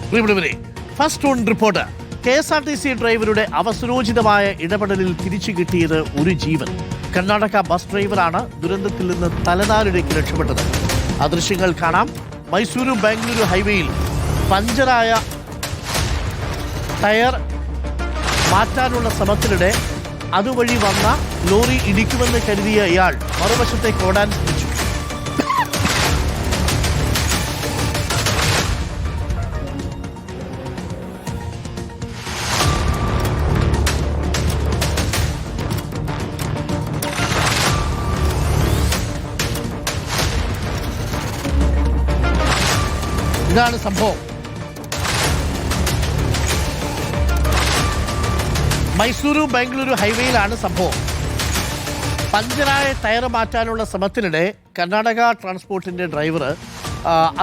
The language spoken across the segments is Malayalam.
പ്രിയപ്പെട്ടവരെ, ഫസ്റ്റ് ഓൺ റിപ്പോർട്ട്. KSRTC ഡ്രൈവറുടെ അവസരോചിതമായ ഇടപെടലിൽ തിരിച്ചു കിട്ടിയത് ഒരു ജീവൻ. കർണാടക ബസ് ഡ്രൈവറാണ് ദുരന്തത്തിൽ നിന്ന് തലനാരിഴയ്ക്ക് രക്ഷപ്പെട്ടത്. ആ ദൃശ്യങ്ങൾ കാണാം. മൈസൂരു ബാംഗ്ലൂരു ഹൈവേയിൽ പഞ്ചറായ ടയർ മാറ്റാനുള്ള ശ്രമത്തിനിടെ അതുവഴി വന്ന ലോറി ഇടിക്കുമെന്ന് കരുതിയ ഇയാൾ മറുവശത്തേക്ക് ഓടാൻ ശ്രമിച്ചു. ഇതാണ് സംഭവം. മൈസൂരു ബാംഗ്ലൂരു ഹൈവേയിലാണ് സംഭവം. പഞ്ചറായ ടയർ മാറ്റാനുള്ള ശ്രമത്തിനിടെ കർണാടക ട്രാൻസ്പോർട്ടിന്റെ ഡ്രൈവർ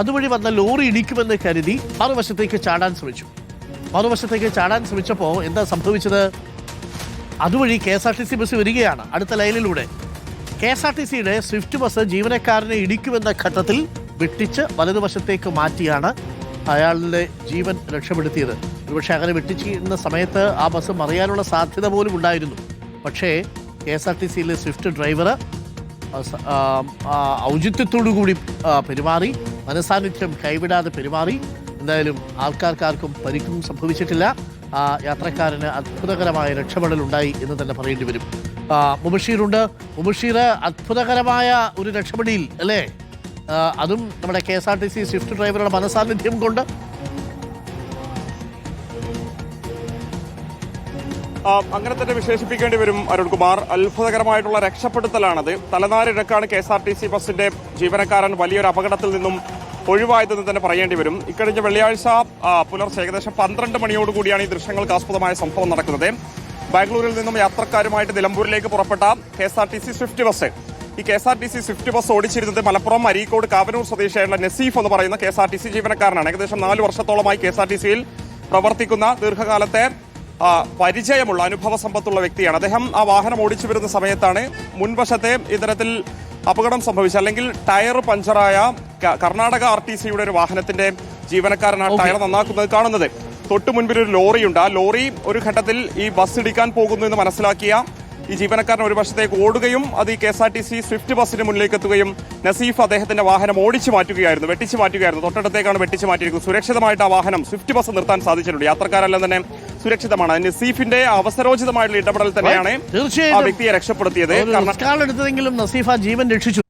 അതുവഴി വന്ന ലോറി ഇടിക്കുമെന്ന് കരുതി മറുവശത്തേക്ക് ചാടാൻ ശ്രമിച്ചപ്പോൾ എന്താ സംഭവിച്ചത്? അതുവഴി KSRTC ബസ് വരികയാണ് അടുത്ത ലൈനിലൂടെ. KSRTCയുടെ സ്വിഫ്റ്റ് ബസ് ജീവനക്കാരനെ ഇടിക്കുമെന്ന ഘട്ടത്തിൽ വെട്ടിച്ച് വലതുവശത്തേക്ക് മാറ്റിയാണ് അയാളുടെ ജീവൻ രക്ഷപ്പെടുത്തിയത്. ഒരുപക്ഷെ അങ്ങനെ വെട്ടിച്ചിരുന്ന സമയത്ത് ആ ബസ് മറിയാനുള്ള സാധ്യത പോലും ഉണ്ടായിരുന്നു. പക്ഷേ KSRTCയിലെ സ്വിഫ്റ്റ് ഡ്രൈവർ ഔചിത്യത്തോടുകൂടി പെരുമാറി, മനസാന്നിധ്യം കൈവിടാതെ പെരുമാറി. എന്തായാലും ആർക്കാർക്കും പരിക്കും സംഭവിച്ചിട്ടില്ല. ആ യാത്രക്കാരന് അത്ഭുതകരമായ രക്ഷപ്പെടലുണ്ടായി എന്ന് തന്നെ പറയേണ്ടി വരും. മുബഷീറുണ്ട്. മുബഷീർ, അത്ഭുതകരമായ ഒരു രക്ഷപ്പെടിയിൽ അല്ലേ? അതും നമ്മുടെ KSRTC സ്വിഫ്റ്റ് ഡ്രൈവറുടെ മനസാന്നിധ്യം കൊണ്ട്. അങ്ങനെ തന്നെ വിശേഷിപ്പിക്കേണ്ടി വരും അരുൺകുമാർ. അത്ഭുതകരമായിട്ടുള്ള രക്ഷപ്പെടുത്തലാണത്. തലനാരിഴക്കാണ് KSRTC ബസിന്റെ ജീവനക്കാരൻ വലിയൊരു അപകടത്തിൽ നിന്നും ഒഴിവായതെന്ന് തന്നെ പറയേണ്ടി വരും. ഇക്കഴിഞ്ഞ വെള്ളിയാഴ്ച പുലർച്ചെ ഏകദേശം 12 മണിയോടുകൂടിയാണ് ഈ ദൃശ്യങ്ങൾക്ക് ആസ്പദമായ സംഭവം നടക്കുന്നത്. ബാംഗ്ലൂരിൽ നിന്നും യാത്രക്കാരുമായിട്ട് നിലമ്പൂരിലേക്ക് പുറപ്പെട്ട KSRTC സ്വിഫ്റ്റ് ബസ്. ഈ KSRTC സ്വിഫ്റ്റ് ബസ് ഓടിച്ചിരുന്നത് മലപ്പുറം അരീക്കോട് കാവനൂർ സ്വദേശിയായുള്ള നസീഫ് എന്ന് പറയുന്ന KSRTC ജീവനക്കാരനാണ്. ഏകദേശം 4 വർഷത്തോളമായി KSRTCയിൽ പ്രവർത്തിക്കുന്ന ദീർഘകാലത്തെ പരിചയമുള്ള അനുഭവ സമ്പത്തുള്ള വ്യക്തിയാണ് അദ്ദേഹം. ആ വാഹനം ഓടിച്ചു വരുന്ന സമയത്താണ് മുൻവശത്തെ ഇത്തരത്തിൽ അപകടം സംഭവിച്ചത്. അല്ലെങ്കിൽ ടയർ പഞ്ചറായ കർണാടക RTCയുടെ ഒരു വാഹനത്തിന്റെ ജീവനക്കാരനാണ് ടയർ നന്നാക്കുന്നത് കാണുന്നത്. തൊട്ടു മുൻപിൽ ഒരു ലോറിയുണ്ട്. ആ ലോറി ഒരു ഘട്ടത്തിൽ ഈ ബസ് ഇടിക്കാൻ പോകുന്നു എന്ന് മനസ്സിലാക്കിയ ഈ ജീവനക്കാരൻ ഒരു വശത്തേക്ക് ഓടുകയും അത് ഈ KSRTC സ്വിഫ്റ്റ് ബസിന് മുന്നിലേക്ക് എത്തുകയും നസീഫ് അദ്ദേഹത്തിന്റെ വാഹനം വെട്ടിച്ചു മാറ്റുകയായിരുന്നു. തൊട്ടടുത്തേക്കാണ് വെട്ടിച്ചു മാറ്റിയിരിക്കുന്നത്. സുരക്ഷിതമായിട്ട് ആ വാഹനം സ്വിഫ്റ്റ് ബസ് നിർത്താൻ സാധിച്ചിട്ടുണ്ട്. യാത്രക്കാരെല്ലാം തന്നെ സുരക്ഷിതമാണ്. നസീഫിന്റെ അവസരോചിതമായിട്ടുള്ള ഇടപെടൽ തന്നെയാണ് ആ വ്യക്തിയെ രക്ഷപ്പെടുത്തിയത്. എടുത്തതെങ്കിലും നസീഫ് ആ ജീവൻ രക്ഷിച്ചു.